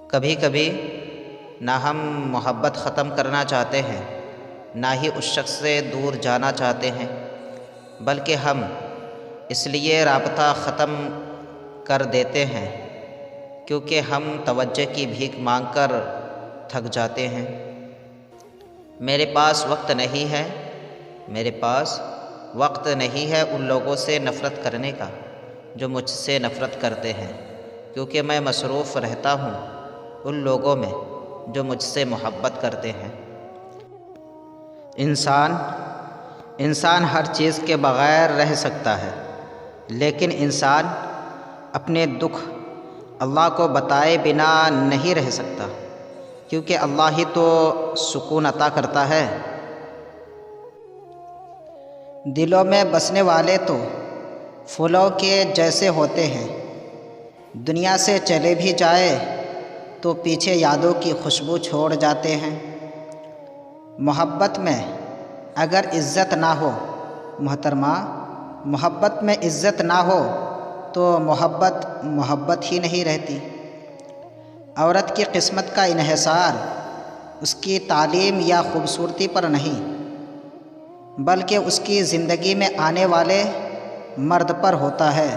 کبھی کبھی نہ ہم محبت ختم کرنا چاہتے ہیں، نہ ہی اس شخص سے دور جانا چاہتے ہیں، بلکہ ہم اس لیے رابطہ ختم کر دیتے ہیں کیونکہ ہم توجہ کی بھیک مانگ کر تھک جاتے ہیں۔ میرے پاس وقت نہیں ہے، میرے پاس وقت نہیں ہے ان لوگوں سے نفرت کرنے کا جو مجھ سے نفرت کرتے ہیں، کیونکہ میں مصروف رہتا ہوں ان لوگوں میں جو مجھ سے محبت کرتے ہیں۔ انسان ہر چیز کے بغیر رہ سکتا ہے، لیکن انسان اپنے دکھ اللہ کو بتائے بنا نہیں رہ سکتا، کیونکہ اللہ ہی تو سکون عطا کرتا ہے۔ دلوں میں بسنے والے تو پھولوں کے جیسے ہوتے ہیں، دنیا سے چلے بھی جائے تو پیچھے یادوں کی خوشبو چھوڑ جاتے ہیں۔ محبت میں اگر عزت نہ ہو محترمہ، محبت میں عزت نہ ہو تو محبت ہی نہیں رہتی۔ عورت کی قسمت کا انحصار اس کی تعلیم یا خوبصورتی پر نہیں، بلکہ اس کی زندگی میں آنے والے مرد پر ہوتا ہے۔